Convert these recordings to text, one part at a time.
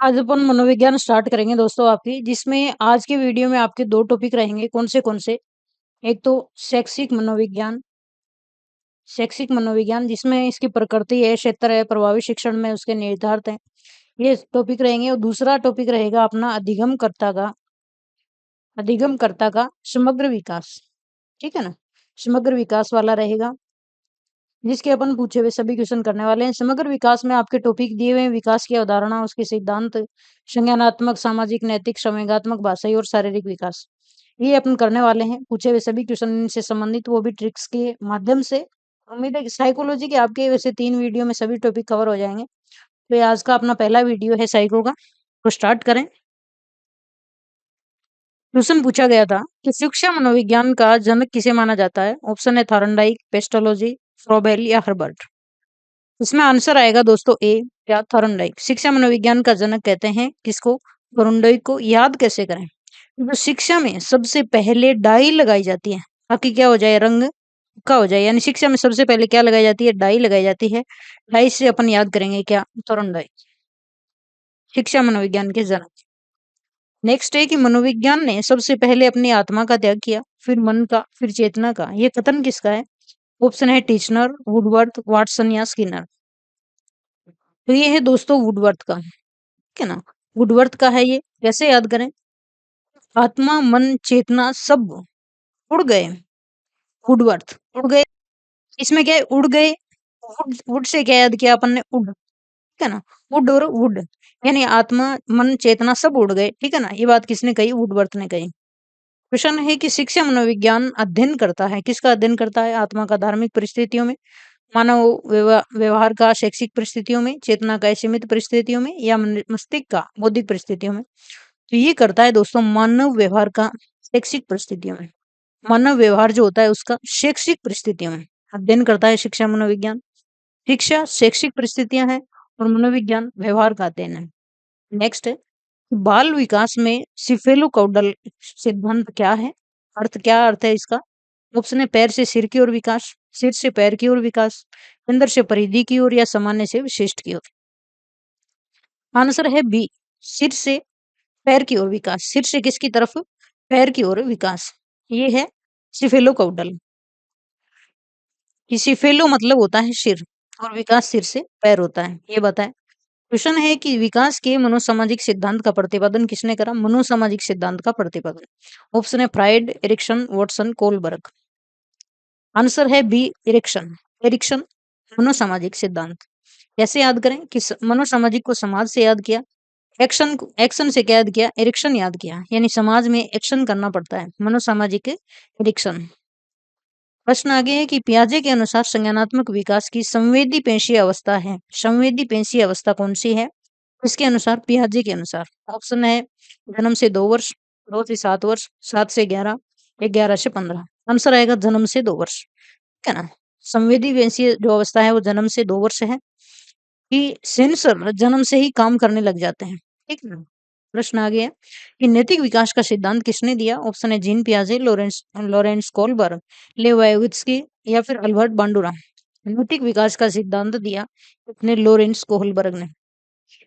आज अपन मनोविज्ञान स्टार्ट करेंगे दोस्तों आपकी, जिसमें आज के वीडियो में आपके 2 टॉपिक रहेंगे। कौन से? एक तो शैक्षिक मनोविज्ञान जिसमें इसकी प्रकृति है, क्षेत्र है, प्रभावी शिक्षण में उसके निर्धारक हैं। ये टॉपिक रहेंगे और दूसरा टॉपिक रहेगा अपना अधिगमकर्ता का समग्र विकास। ठीक है ना? समग्र विकास वाला रहेगा, जिसके अपन पूछे हुए सभी क्वेश्चन करने वाले हैं। समग्र विकास में आपके टॉपिक दिए हुए हैं, विकास की अवधारणा, उसके सिद्धांत, संज्ञानात्मक, सामाजिक, नैतिक, संवेगात्मक, भाषाई और शारीरिक विकास। ये अपन करने वाले हैं। पूछे हुए सभी क्वेश्चन से संबंधित, वो भी ट्रिक्स के माध्यम से। उम्मीद है कि साइकोलॉजी के आपके वैसे 3 वीडियो में सभी टॉपिक कवर हो जाएंगे। तो ये आज का अपना पहला वीडियो है साइको का, तो स्टार्ट करें। क्वेश्चन पूछा गया था कि शिक्षा मनोविज्ञान का जनक किसे माना जाता है? ऑप्शन है थॉर्नडाइक, पेस्टोलॉजी, फ्रोबेल या हर्बर्ट। इसमें आंसर आएगा दोस्तों ए, क्या थॉर्नडाइक। शिक्षा मनोविज्ञान का जनक कहते हैं किसको? थॉर्नडाइक को। याद कैसे करें? जो शिक्षा में सबसे पहले डाई लगाई जाती है, ताकि क्या हो जाए, रंग का हो जाए। यानी शिक्षा में सबसे पहले क्या लगाई जाती है? डाई लगाई जाती है। डाई से अपन याद करेंगे क्या? थॉर्नडाइक, शिक्षा मनोविज्ञान के जनक। नेक्स्ट है कि मनोविज्ञान ने सबसे पहले अपनी आत्मा का त्याग किया, फिर मन का, फिर चेतना का। ये कथन किसका है? ऑप्शन है टीचनर, वुडवर्थ, वाटसन या स्किनर। तो ये है दोस्तों वुडवर्थ का, ठीक है ना? वुडवर्थ का है ये। कैसे याद करें? आत्मा, मन, चेतना सब उड़ गए। वुडवर्थ उड़ गए। इसमें क्या है? उड़ गए। वुड वुड से क्या याद किया अपन ने? उड, ठीक है ना? वुड और वुड, यानी आत्मा, मन, चेतना सब उड़ गए। ठीक है ना? ये बात किसने कही? वुडवर्थ ने कही। क्वेश्चन है कि शिक्षा मनोविज्ञान अध्ययन करता है, किसका अध्ययन करता है? आत्मा का धार्मिक परिस्थितियों में, मानव व्यवहार का शैक्षिक परिस्थितियों में, चेतना का सीमित परिस्थितियों में, या मस्तिष्क का बौद्धिक परिस्थितियों में। तो ये करता है दोस्तों मानव व्यवहार का शैक्षिक परिस्थितियों में। मानव व्यवहार जो होता है उसका शैक्षिक परिस्थितियों में अध्ययन करता है शिक्षा मनोविज्ञान। शिक्षा शैक्षिक परिस्थितियां हैं और मनोविज्ञान व्यवहार का अध्ययन है। नेक्स्ट है, बाल विकास में सिफेलोकाउडल सिद्धांत क्या है? क्या अर्थ है इसका? ऑप्शन है पैर से सिर की ओर विकास, सिर से पैर की ओर विकास, अंदर से परिधि की ओर, या सामान्य से विशिष्ट की ओर। आंसर है बी, सिर से पैर की ओर विकास। सिर से किसकी तरफ? पैर की ओर विकास। ये है सिफेलोकाउडल। सिफेलो मतलब होता है सिर, और विकास सिर से पैर होता है। ये बताएं। क्वेश्चन है कि विकास के मनोसामाजिक सिद्धांत का प्रतिपादन किसने करा? मनोसामाजिक सिद्धांत का प्रतिपादन। ऑप्शन है Freud, Erikson, Watson, Kohlberg. Answer है बी, एरिक्सन। एरिक्सन मनोसामाजिक सिद्धांत। कैसे याद करें कि मनोसामाजिक को समाज से याद किया, एक्शन से क्या याद किया? एरिक्सन याद किया। यानी समाज में एक्शन करना पड़ता है, मनोसामाजिक एरिक्सन। प्रश्न आगे है कि पियाजे के अनुसार संज्ञानात्मक विकास की संवेदी पेशीय अवस्था है। संवेदी पेशीय अवस्था कौन सी है इसके अनुसार? पियाजे के अनुसार। ऑप्शन है जन्म से 2 वर्ष, 2 से 7 वर्ष, 7 से 11, 11 से 15। आंसर आएगा जन्म से 2 वर्ष, ठीक है ना? संवेदी पेशीय जो अवस्था है वो जन्म से 2 वर्ष है, कि सेंसर जन्म से ही काम करने लग जाते हैं, ठीक है ना? प्रश्न आ गया कि नैतिक विकास का सिद्धांत किसने दिया? ऑप्शन है जीन पियाजे, लॉरेंस लॉरेंस कोलबर्ग, लेवाइवित्स्की, या फिर अल्बर्ट बांडुरा। नैतिक विकास का सिद्धांत दिया अपने लॉरेंस कोहलबर्ग ने।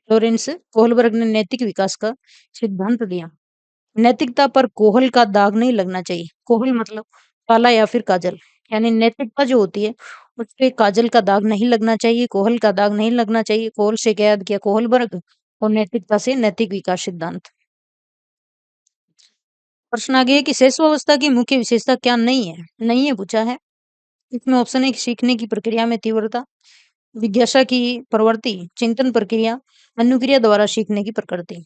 लॉरेंस कोहलबर्ग ने नैतिक विकास का सिद्धांत दिया। नैतिकता पर कोहल का दाग नहीं लगना चाहिए। कोहल मतलब काला या फिर काजल, यानी नैतिकता जो होती है उसपे काजल का दाग नहीं लगना चाहिए, कोहल का दाग नहीं लगना चाहिए। कोहल से क्या याद किया? कोहलबर्ग। और नैतिकता से नैतिक विकास सिद्धांत। प्रश्न आगे है कि शैशवावस्था की मुख्य विशेषता क्या नहीं है? नहीं है पूछा है। इसमें ऑप्शन है कि सीखने की प्रक्रिया में तीव्रता, जिज्ञासा की प्रवृत्ति, चिंतन प्रक्रिया, अनुक्रिया द्वारा सीखने की प्रकृति।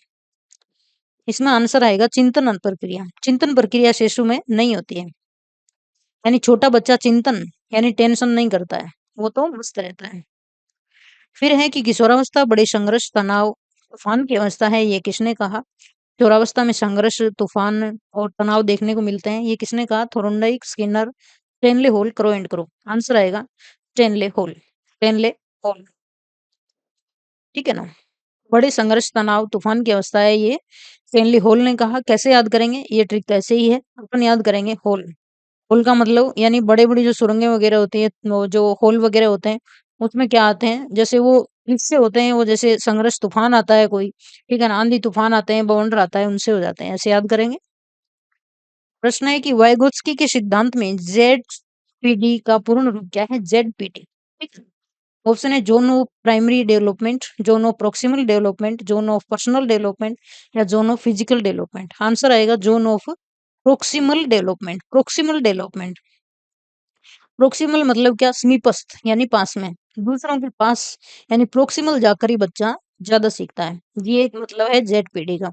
इसमें आंसर आएगा चिंतन प्रक्रिया। चिंतन प्रक्रिया शिशु में नहीं होती है, यानी छोटा बच्चा चिंतन यानी टेंशन नहीं करता है, वो तो मस्त रहता है। फिर है कि किशोरावस्था बड़े संघर्ष, तनाव, तूफान की अवस्था है। ये किसने कहा? किशोरावस्था में संघर्ष, तूफान और तनाव देखने को मिलते हैं। ये किसने कहा? Thorndike, Skinner, Stanley Hall, Crow and Crow. Answer आएगा स्टेनले हॉल। स्टेनले हॉल, ठीक है ना? बड़े संघर्ष, तनाव, तूफान की अवस्था है, ये स्टेनली हॉल ने कहा। कैसे याद करेंगे? ये ट्रिक तो ऐसे ही है, अपन याद करेंगे हॉल। हॉल का मतलब यानी बड़ी-बड़ी जो सुरंगें वगैरह होती है, वो जो होल वगैरह होते हैं, उसमें क्या आते हैं, जैसे वो किससे होते हैं वो? जैसे संघर्ष तूफान आता है कोई, ठीक है ना, आंधी तूफान आते हैं, बवंडर आता है, उनसे हो जाते हैं, ऐसे याद करेंगे। प्रश्न है कि वाइगोत्स्की के सिद्धांत में जेडपीडी का पूर्ण रूप क्या है? जेडपीडी, ठीक है। ऑप्शन है zone of primary development, zone of proximal development, zone of personal development या zone of physical development. Answer आएगा zone of proximal development. Proximal development, proximal मतलब क्या? समीपस्थ यानी पास में, दूसरों के पास, यानी प्रोक्सिमल जाकर ही बच्चा ज्यादा सीखता है। ये एक मतलब है जेडपीडी का।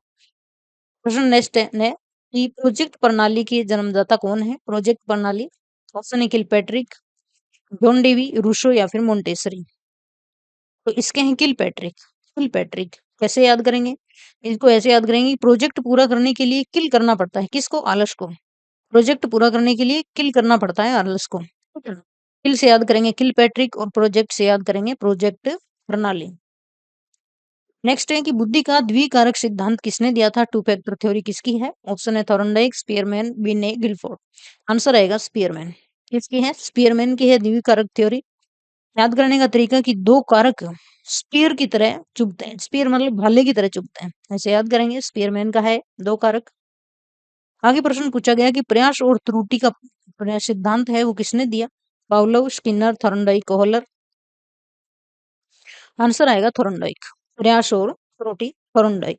प्रश्न नेक्स्ट है कि प्रोजेक्ट प्रणाली की जन्मदाता कौन है? प्रोजेक्ट प्रणाली, ऑप्शन है किलपैट्रिक, जॉन डेवी, रूसो या फिर मोंटेसरी। तो इसके हैं किलपैट्रिक। किलपैट्रिक कैसे याद करेंगे? इसको ऐसे याद करेंगे कि प्रोजेक्ट पूरा करने के लिए किल करना पड़ता है, किसको? आलस को। प्रोजेक्ट पूरा करने के लिए किल करना पड़ता है आलस को, ठीक है ना? किल से याद करेंगे किलपैट्रिक और प्रोजेक्ट से याद करेंगे प्रोजेक्ट प्रणाली। नेक्स्ट है कि बुद्धि का द्विकारक सिद्धांत किसने दिया था? टू फैक्टर थ्योरी किसकी है? ऑप्शन है थॉर्नडाइक, स्पीयरमैन, बिने, गिलफोर्ड। आंसर आएगा स्पीयरमैन। किसकी है? स्पीयरमैन की है द्विकारक थ्योरी। याद करने का तरीका कि दो कारक स्पीयर की तरह चुभते हैं, स्पीयर मतलब भाले की तरह चुभते हैं, ऐसे याद करेंगे। स्पीयरमैन का है दो कारक। आगे प्रश्न पूछा गया कि प्रयास और त्रुटि का सिद्धांत है वो किसने दिया? Pavlov, Skinner, Thorndike, Kohler. Answer आएगा थॉर्नडाइक। प्रयास और त्रुटि, थॉर्नडाइक।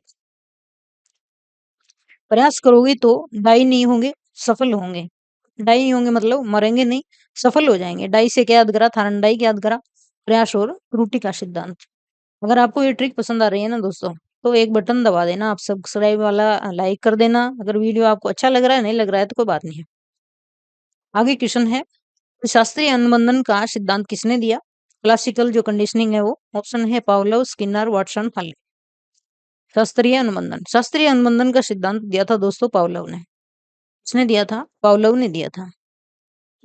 प्रयास करोगे तो डाई नहीं होंगे, सफल होंगे। डाई नहीं होंगे मतलब मरेंगे नहीं, सफल हो जाएंगे। डाई से क्या याद करा? थॉर्नडाइक याद करा। प्रयास और त्रुटि का सिद्धांत। अगर आपको ये ट्रिक पसंद आ रही है ना दोस्तों, तो एक बटन दबा देना, आप सब्सक्राइब वाला लाइक कर देना। अगर वीडियो आपको अच्छा लग रहा है, नहीं लग रहा है तो कोई बात नहीं है। आगे क्वेश्चन है, शास्त्रीय अनुबंधन का सिद्धांत किसने दिया? क्लासिकल जो कंडीशनिंग है वो। ऑप्शन है पावलोव, स्किनर, वाटसन, हले। शास्त्रीय अनुबंधन, शास्त्रीय अनुबंधन का सिद्धांत दिया था दोस्तों पावलोव ने। किसने दिया था? पावलोव ने दिया था।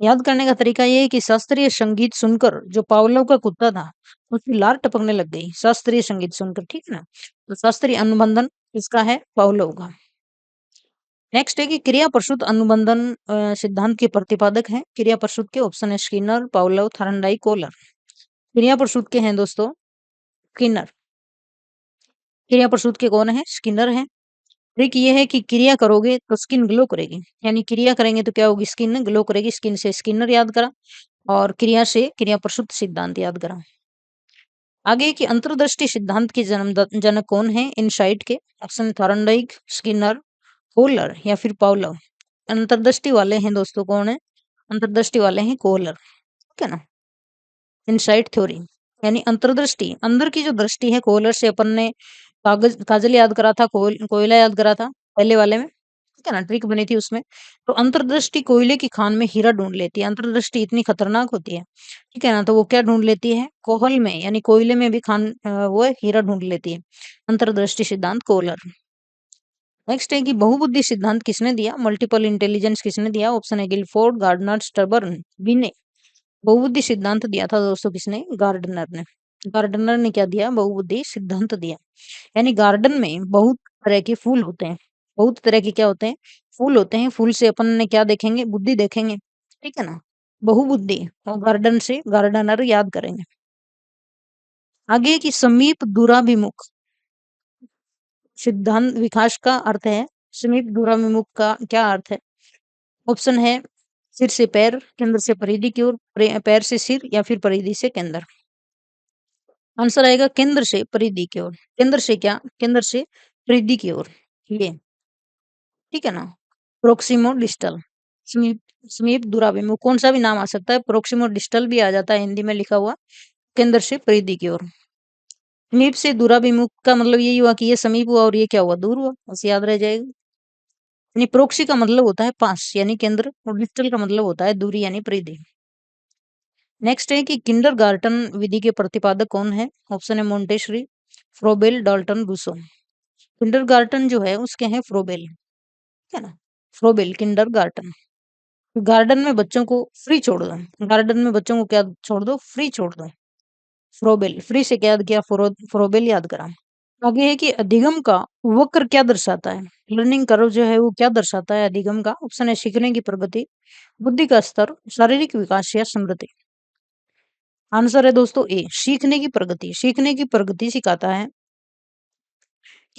याद करने का तरीका ये है कि शास्त्रीय संगीत सुनकर जो पावलोव का कुत्ता था उसकी लार टपकने लग गई, शास्त्रीय संगीत सुनकर, ठीक है ना। तो शास्त्रीय अनुबंधन इसका है पावलोव का। नेक्स्ट है कि क्रिया प्रसूत अनुबंधन सिद्धांत के प्रतिपादक हैं। क्रिया प्रसूत के ऑप्शन है स्किनर, पावलोव, थॉर्नडाइक, कोहलर। क्रिया प्रसूत के हैं दोस्तों स्किनर। क्रिया प्रसूत के कौन है? स्किनर है। ट्रिक ये है कि क्रिया करोगे तो स्किन ग्लो करेगी, यानी क्रिया करेंगे तो क्या होगी? स्किन ग्लो करेगी। स्किन से स्किनर याद करा और क्रिया से क्रिया प्रसूत सिद्धांत याद करा। आगे की अंतर्दृष्टि सिद्धांत के जनक कौन है? इनसाइट के। ऑप्शन थॉर्नडाइक, स्किनर, कोहलर या फिर पावलोव। अंतर्दृष्टि वाले हैं दोस्तों कौन है? अंतर्दृष्टि वाले हैं कोहलर, ठीक है ना। इनसाइट थ्योरी यानी अंतर्दृष्टि, अंदर की जो दृष्टि है। कोहलर से अपन ने काजल याद करा था, कोयला याद करा था पहले वाले में, ठीक है ना, ट्रिक बनी थी उसमें। तो अंतर्दृष्टि कोयले की खान में हीरा ढूंढ लेती है। अंतर्दृष्टि इतनी खतरनाक होती है, ठीक है ना। तो वो क्या ढूंढ लेती है? कोहल में यानी कोयले में भी खान वो हीरा ढूंढ लेती है। अंतर्दृष्टि सिद्धांत कोहलर। नेक्स्ट है कि बहुबुद्धि सिद्धांत किसने दिया? मल्टीपल इंटेलिजेंस किसने दिया? ऑप्शन है गिलफोर्ड, गार्डनर, स्टर्बर्न, बिने। बहुबुद्धि सिद्धांत दिया था दोस्तों किसने? गार्डनर ने। गार्डनर ने क्या दिया? बहुबुद्धि सिद्धांत दिया। यानी गार्डन में बहुत तरह के फूल होते हैं, बहुत तरह के क्या होते हैं? फूल होते हैं। फूल से अपन ने क्या देखेंगे? बुद्धि देखेंगे, ठीक है ना। बहुबुद्धि और गार्डन से गार्डनर याद करेंगे। आगे की समीप दूराभिमुख सिद्धांत विकास का अर्थ है। समीप दूराभिमुख का क्या अर्थ है? ऑप्शन है सिर से पैर, केंद्र से परिधि की ओर, पैर से सिर या फिर परिधि से केंद्र। आंसर आएगा केंद्र से परिधि की ओर। केंद्र से क्या? केंद्र से परिधि की ओर, ये, ठीक है ना। प्रोक्सिमो डिस्टल, समीप, समीप दूराभिमुख कौन सा भी नाम आ सकता है, प्रोक्सिमो डिस्टल भी आ जाता है हिंदी में लिखा हुआ। केंद्र से परिधि की ओर। समीप से दूराभिमुख का मतलब यही हुआ कि ये समीप हुआ और ये क्या हुआ? दूर हुआ, बस याद रह जाएगा। यानी प्रोक्सी का मतलब होता है पास यानी केंद्र, और डिस्टल का मतलब होता है दूरी यानी परिधि। नेक्स्ट है कि किंडरगार्टन विधि के प्रतिपादक कौन है? ऑप्शन है Montessori, Froebel, Dalton, Rousseau. Kindergarten जो है उसके हैं फ्रोबेल, ठीक है ना। Froebel kindergarten. गार्डन में बच्चों को फ्री छोड़ दो, गार्डन में बच्चों को क्या छोड़ दो? फ्री छोड़ दो। फ्रोबेल, फ्री से क्या याद किया? फ्रोबेल याद करा। आगे है कि अधिगम का वक्र क्या दर्शाता है? लर्निंग कर्व जो है वो क्या दर्शाता है अधिगम का? ऑप्शन है सीखने की प्रगति, बुद्धि का स्तर, शारीरिक विकास या समृद्धि। आंसर है दोस्तों ए, सीखने की प्रगति। सीखने की प्रगति सिखाता है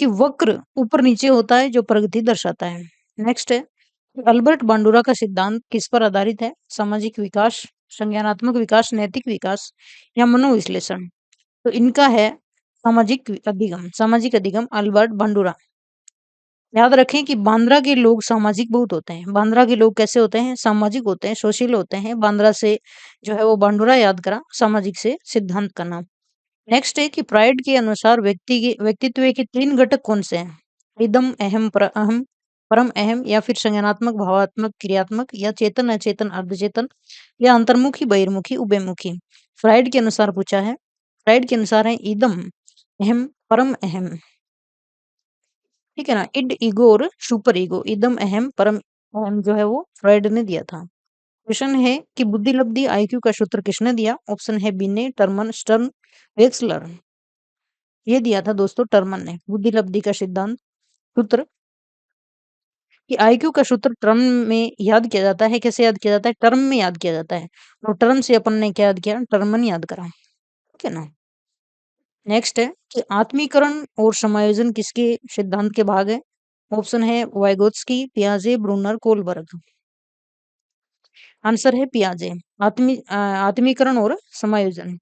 कि वक्र ऊपर नीचे होता है जो प्रगति दर्शाता है। नेक्स्ट है अल्बर्ट बांडुरा का सिद्धांत किस पर आधारित है? सामाजिक विकास, संज्ञानात्मक विकास, नैतिक विकास या मनोविश्लेषण। तो इनका है अधिगम। सामाजिक अधिगम अल्बर्ट बांडुरा। याद रखें कि बांद्रा के लोग सामाजिक बहुत होते हैं। बांद्रा के लोग कैसे होते हैं? सामाजिक होते हैं, सोशल होते हैं। बांद्रा से जो है वो बांडुरा याद करा, सामाजिक से सिद्धांत का नाम। नेक्स्ट है कि फ्राइड के अनुसार व्यक्तित्व के 3 घटक कौन से हैं? इदम, अहम, अहम, परम अहम या फिर संज्ञानात्मक, भावात्मक, क्रियात्मक या चेतन, अचेतन, अर्धचेतन या अंतर्मुखी, बहिर्मुखी, उभयमुखी। फ्राइड के अनुसार पूछा है। फ्राइड के अनुसार है इदम, अहम, परम अहम। ठीक है ना? इड, ईगो और सुपर ईगो। इदम, अहम, परम अहम जो है वो फ्राइड ने दिया था। क्वेश्चन है कि बुद्धिलब्धि आईक्यू का सूत्र किसने दिया? ऑप्शन है बिने, टर्मन, स्टर्न, वेक्सलर। ये दिया था दोस्तों टर्मन ने बुद्धिलब्धि का सिद्धांत सूत्र। कि आईक्यू का सूत्र टर्म में याद किया जाता है। कैसे याद किया जाता है? टर्म में याद किया जाता है। और टर्म से अपन ने क्या याद किया? टर्मन याद करा। ठीक है ना? नेक्स्ट है कि आत्मीकरण और समायोजन किसके सिद्धांत के भाग है? ऑप्शन है वाइगोत्स्की, पियाजे, ब्रूनर, कोलबर्ग। आंसर है पियाजे। आत्मीकरण और समायोजन।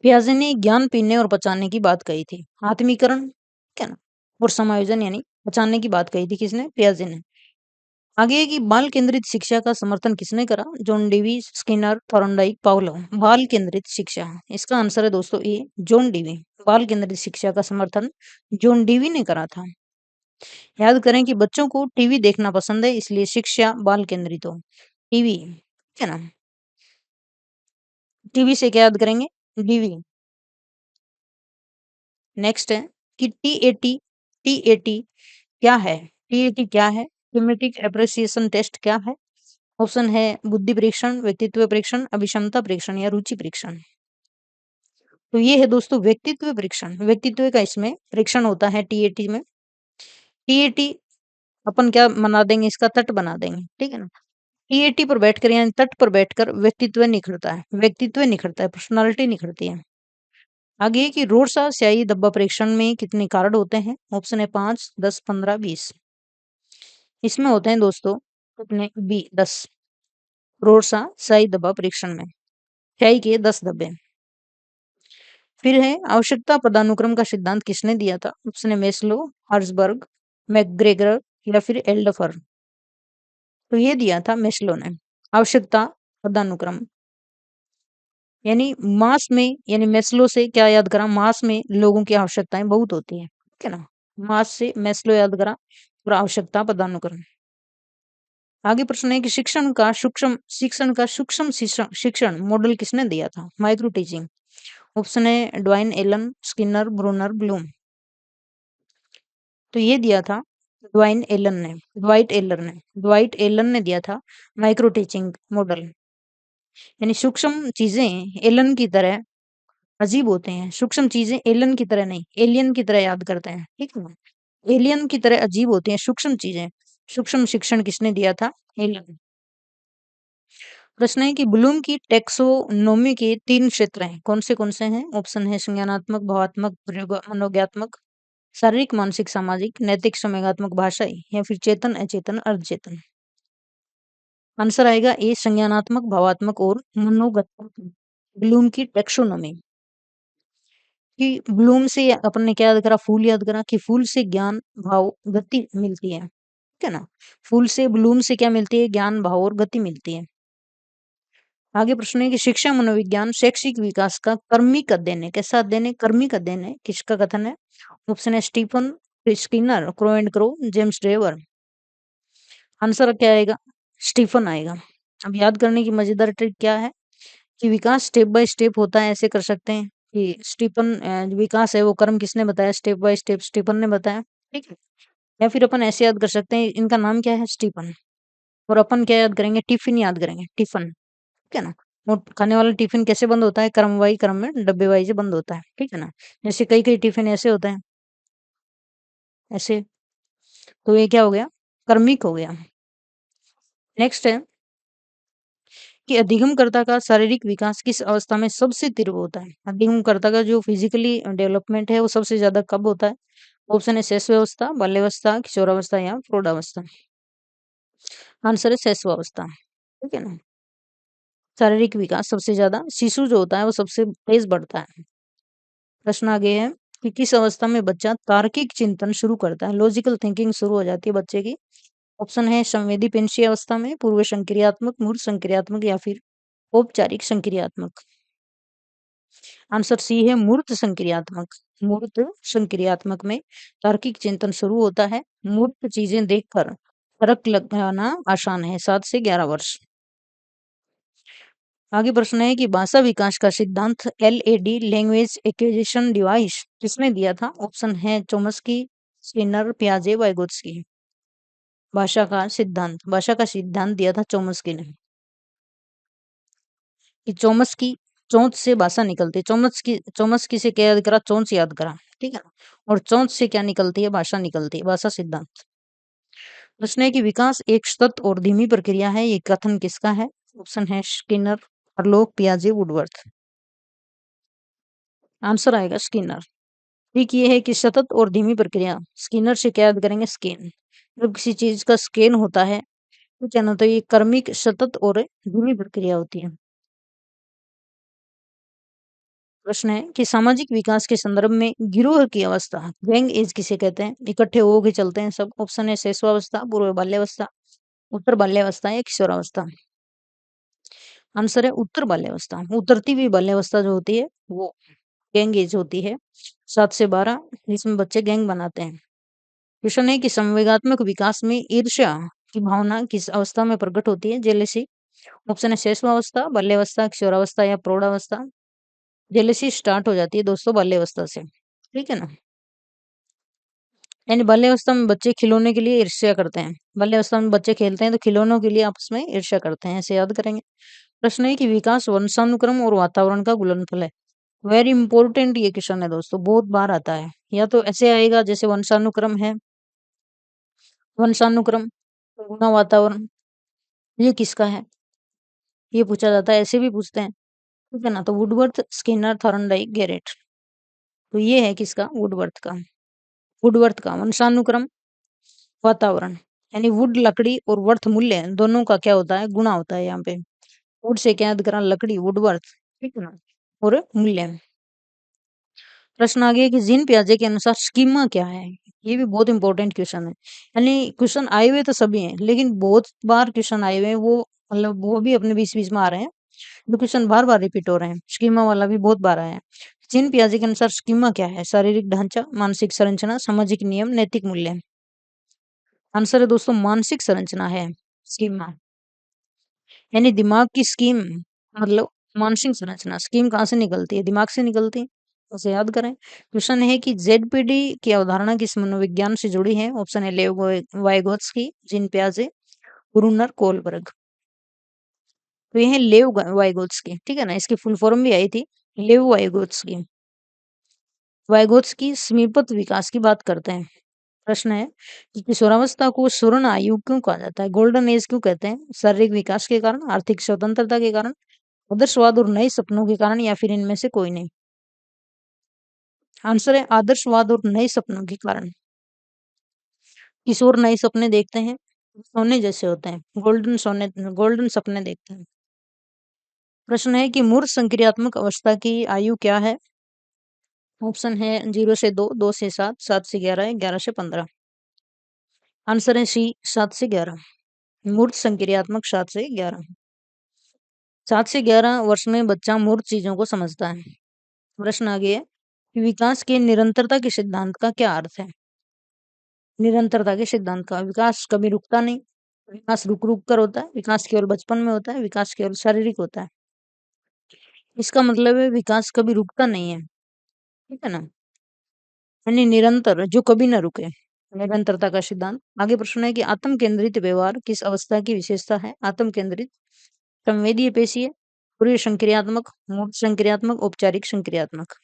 पियाजे ने ज्ञान पीने और पचाने की बात कही थी। आत्मीकरण, ठीक है ना, और समायोजन यानी पचाने की बात कही थी किसने? पियाजे ने। आगे है कि बाल केंद्रित शिक्षा का समर्थन किसने करा? John Dewey, Skinner, Thorndike, Paulo. बाल केंद्रित शिक्षा, इसका आंसर है दोस्तों ए, जॉन डीवी। बाल केंद्रित शिक्षा का समर्थन जॉन डीवी ने करा था। याद करें कि बच्चों को टीवी देखना पसंद है, इसलिए शिक्षा बाल केंद्रित हो। टीवी, ठीक है ना? टीवी से क्या याद करेंगे? डीवी। नेक्स्ट है कि टीएटी, टीएटी क्या है? टीएटी क्या है? थीमेटिक एप्रिसिएशन टेस्ट क्या है? ऑप्शन है बुद्धि परीक्षण, व्यक्तित्व परीक्षण, अभिक्षमता परीक्षण या रुचि परीक्षण। तो ये है दोस्तों व्यक्तित्व परीक्षण। व्यक्तित्व का इसमें परीक्षण होता है टीएटी में। टीएटी अपन क्या बना देंगे? इसका तट बना देंगे। ठीक है ना? टीएटी पर बैठकर यानी तट पर बैठकर व्यक्तित्व निखरता है। व्यक्तित्व निखरता है, पर्सनालिटी निखरती है। आगे है कि रोडसा स्याही धब्बा परीक्षण में कितने कार्ड होते हैं? ऑप्शन है 5, 10, 15, 20। इसमें होते हैं दोस्तों कितने? 10। रोडसा स्याही धब्बा परीक्षण में स्याही के 10 धब्बे। फिर है आवश्यकता पदानुक्रम का सिद्धांत किसने दिया था? ऑप्शन है मेस्लो, हर्सबर्ग, मैकग्रेगर या फिर एल्डफर। तो ये दिया था मेस्लो ने आवश्यकता पदानुक्रम। यानी मास में, यानी मेस्लो से क्या याद करा? मास में लोगों की आवश्यकताएं बहुत होती हैं। ठीक है ना? मास से मेस्लो याद करा और आवश्यकता पदानुक्रम। आगे प्रश्न है कि शिक्षण का सूक्ष्म शिक्षण मॉडल किसने दिया था? Micro teaching. ऑप्शन है Dwight Allen, Skinner, Bruner, Bloom. तो ये दिया था ड्वाइन एलन ने, ड्वाइट एलन ने दिया था माइक्रो टीचिंग मॉडल। यानी सूक्ष्म चीजें एलन की तरह अजीब होते हैं। सूक्ष्म चीजें एलन की तरह नहीं, एलियन की तरह याद करते हैं। ठीक है ना? एलियन की तरह अजीब होती हैं सूक्ष्म चीजें। सूक्ष्म शिक्षण किसने दिया था? एलन। प्रश्न है कि ब्लूम की टेक्सोनोमी के 3 क्षेत्र हैं। कौन से हैं? ऑप्शन है संज्ञानात्मक, भावात्मक, मनोज्ञात्मक, शारीरिक, मानसिक, सामाजिक, नैतिक, संवेगात्मक, भाषाई या फिर चेतन, अचेतन, अर्धचेतन। आंसर आएगा ए, संज्ञानात्मक, भावात्मक और मनोगत। ब्लूम की टेक्सोनोमी। कि ब्लूम से अपन ने क्या याद करा? फूल याद करा कि फूल से ज्ञान, भाव, गति मिलती है। ठीक है ना? फूल से, ब्लूम से क्या मिलती है? ज्ञान, भाव और गति मिलती है। आगे प्रश्न है कि शिक्षा मनोविज्ञान शैक्षिक विकास का कर्मिक अध्ययन है। कैसा अध्ययन है? कर्मिक अध्ययन है। किसका कथन है? ऑप्शन है Stephen, Skinner, Crow and Crow, James Drever. Answer क्या आएगा? स्टीफन आएगा। अब याद करने की मजेदार ट्रिक क्या है कि विकास स्टेप बाय स्टेप होता है। ऐसे कर सकते हैं कि स्टीफन विकास है वो कर्म किसने बताया? स्टेप बाय स्टेप स्टीफन ने बताया। ठीक है? या फिर अपन ऐसे याद कर सकते हैं इनका नाम क्या है? स्टीफन। और अपन क्या याद करेंगे? टिफिन याद करेंगे, टिफिन। ठीक है ना? वो खाने वाला टिफिन कैसे बंद होता है? क्रमवाही, क्रम में डब्बे वाइज बंद होता है। ठीक है ना? जैसे कई कई टिफिन ऐसे होते हैं, ऐसे। तो ये क्या हो गया? कर्मिक हो गया। नेक्स्ट है कि अधिगमकर्ता का शारीरिक विकास किस अवस्था में सबसे तीव्र होता है? अधिगमकर्ता का जो फिजिकली डेवलपमेंट है वो सबसे ज्यादा कब होता है? ऑप्शन है शैशवावस्था, बाल्यावस्था, किशोरावस्था या प्रौढ़ावस्था। आंसर है शैशवावस्था। ठीक है ना। शारीरिक विकास सबसे ज्यादा शिशु जो होता है वो सबसे तेज बढ़ता है। प्रश्न आगे है कि किस अवस्था में बच्चा तार्किक चिंतन शुरू करता है, लॉजिकल थिंकिंग शुरू हो जाती है बच्चे की? ऑप्शन है संवेदी पेंशी अवस्था में, पूर्व संक्रियात्मक, मूर्त संक्रियात्मक या फिर औपचारिक संक्रियात्मक। आंसर सी है मूर्त संक्रियात्मक। मूर्त संक्रियात्मक में तार्किक चिंतन शुरू होता है। मूर्त चीजें देखकर फर्क लगाना आसान है। 7 से 11 वर्ष। आगे प्रश्न है कि भाषा विकास का सिद्धांत LAD, लैंग्वेज एक्विजिशन डिवाइस, किसने दिया था? ऑप्शन है चोम्स्की, स्किनर, पियाजे, वाइगोत्स्की। भाषा का सिद्धांत दिया था चोम्स्की ने। कि चोम्स्की, चोंच से भाषा निकलती है। चोम्स्की से क्या याद करा? चोंच याद करा। ठीक है ना। और चोंच से क्या निकलती है? भाषा निकलती है। भाषा सिद्धांत। प्रश्न है कि विकास एक सतत और धीमी प्रक्रिया है, ये कथन किसका है? ऑप्शन है स्किनर, हरलोक, पियाजे, वुडवर्थ। आंसर आएगा स्किनर। ठीक ये है कि सतत और धीमी प्रक्रिया, स्किनर से क्या याद करेंगे? स्केन। जब किसी चीज का स्केन होता है तो क्या ना, तो ये क्रमिक, सतत और धीमी प्रक्रिया होती है। प्रश्न है कि सामाजिक विकास के संदर्भ में गिरोह की अवस्था, गैंग एज किसे कहते हैं? इकट्ठे होके चलते हैं सब। ऑप्शन है शैशवावस्था, पूर्व बाल्यावस्था, उत्तर बाल्यावस्था या किशोरावस्था। आंसर है उत्तर बाल्यावस्था। उतरती हुई बाल्यावस्था जो होती है वो गैंग एज होती है। 7 से 12, जिसमें बच्चे गैंग बनाते हैं। क्वेश्चन है कि संवेगात्मक विकास में ईर्ष्या की भावना किस अवस्था में प्रकट होती है? जेलेसी। ऑप्शन है शैशवावस्था, बाल्यावस्था, किशोरावस्था या प्रौढ़ावस्था। जेलेसी स्टार्ट हो जाती है दोस्तों बाल्यावस्था से। ठीक है ना। यानी बाल्यावस्था में बच्चे खिलौने के लिए ईर्ष्या करते हैं। बाल्यावस्था में बच्चे खेलते हैं तो खिलौनों के लिए आपस में ईर्ष्या करते हैं, ऐसे याद करेंगे। प्रश्न है कि विकास वंशानुक्रम और वातावरण का गुणनफल है। वेरी इंपॉर्टेंट ये क्वेश्चन है दोस्तों, बहुत बार आता है। या तो ऐसे आएगा जैसे वंशानुक्रम है, वंशानुक्रम गुना वातावरण, ये किसका है? ये पूछा जाता है, ऐसे भी पूछते हैं। ठीक है ना। तो वुडवर्थ, स्किनर, थॉर्नडाइक, गैरेट। तो ये है किसका? वुडवर्थ का। वुडवर्थ का वंशानुक्रम, वातावरण। यानी वुड लकड़ी और वर्थ मूल्य दोनों का क्या होता है? गुणा होता है यहाँ पे। वुड से क्या याद करा? लकड़ी, वुडवर्थ। ठीक है ना। और मूल्य। प्रश्न आ गया कि जीन पियाजे के अनुसार स्कीमा क्या है? ये भी बहुत इंपॉर्टेंट क्वेश्चन है। यानी क्वेश्चन आए हुए तो सभी हैं, लेकिन बहुत बार क्वेश्चन आए हुए हैं, वो मतलब वो भी अपने बीच बीच में आ रहे हैं। जो क्वेश्चन बार बार रिपीट हो रहे हैं, स्कीमा वाला भी बहुत बार आया है। जीन पियाजे के अनुसार स्कीमा क्या है? शारीरिक ढांचा, मानसिक संरचना, सामाजिक नियम, नैतिक मूल्य। आंसर है दोस्तों मानसिक संरचना है स्कीमा। यानी दिमाग की स्कीम मतलब मानसिक संरचना। स्कीम कहाँ से निकलती है? दिमाग से निकलती है। उसे याद करें। क्वेश्चन है कि जेडपीडी की अवधारणा किस मनोविज्ञान से जुड़ी है? ऑप्शन है लेव वाइगोत्स्की, जीन पियाजे, ब्रूनर, कोलबर्ग। तो ये है लेव वाइगोत्स्की। ठीक है ना। इसकी फुल फॉर्म भी आई थी, लेव वाइगोत्स्की। वाइगोत्स्की समीपत विकास की बात करते हैं। प्रश्न है कि किशोरावस्था को स्वर्ण आयु क्यों कहा जाता है? गोल्डन एज क्यों कहते हैं? शारीरिक विकास के कारण, आर्थिक स्वतंत्रता के कारण, आदर्शवाद और नए सपनों के कारण या फिर इनमें से कोई नहीं? आंसर है आदर्शवाद और नए सपनों के कारण। किशोर नए सपने देखते हैं, सोने जैसे होते हैं, गोल्डन सपने देखते हैं। प्रश्न है कि मूर्त संक्रियात्मक अवस्था की आयु क्या है? ऑप्शन है 0 से 2, 2 से 7, 7 से 11, 11 से 15। आंसर है सी, 7 से 11। मूर्त संक्रियात्मक 7 से 11। 7 से 11 वर्ष में बच्चा मूर्त चीजों को समझता है। प्रश्न आ गया है कि विकास के निरंतरता के सिद्धांत का क्या अर्थ है? निरंतरता के सिद्धांत का, विकास कभी रुकता नहीं, विकास रुक रुक कर होता है, विकास केवल बचपन में होता है, विकास केवल शारीरिक होता है। इसका मतलब है विकास कभी रुकता नहीं है। ठीक है ना। यानी निरंतर, जो कभी ना रुके, निरंतरता का सिद्धांत। आगे प्रश्न है कि आत्म केंद्रित व्यवहार किस अवस्था की विशेषता है? आत्म केंद्रित, संवेदीय पेशीय, पूर्व संक्रियात्मक, मूर्त संक्रियात्मक, औपचारिक संक्रियात्मक।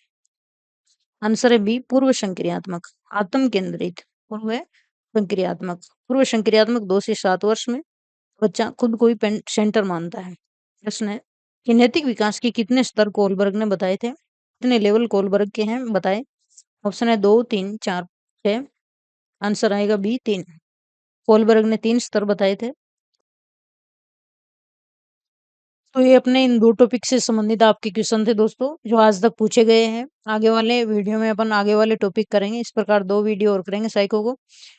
आंसर है बी, पूर्व संक्रियात्मक। आत्म केंद्रित, पूर्व संक्रियात्मक। पूर्व संक्रियात्मक 2 से 7 वर्ष में बच्चा खुद को ही सेंटर मानता है। प्रश्न है, किनेटिक विकास के कितने स्तर कोलबर्ग ने बताए थे? कितने लेवल कोलबर्ग के हैं बताए? ऑप्शन है 2, 3, 4, 6। आंसर आएगा बी 3। कोलबर्ग ने 3 स्तर बताए थे। तो ये अपने इन 2 टॉपिक से संबंधित आपके क्वेश्चन थे दोस्तों, जो आज तक पूछे गए हैं। आगे वाले वीडियो में अपन आगे वाले टॉपिक करेंगे। इस प्रकार 2 वीडियो और करेंगे साइको को।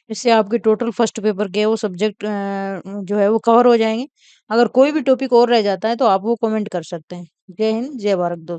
इससे आपके टोटल फर्स्ट पेपर के वो सब्जेक्ट जो है वो कवर हो जाएँगे। अगर कोई भी टॉपिक और रह जाता है तो आप वो कमेंट कर सकते हैं। जय हिंद, जय भारत दोस्तों।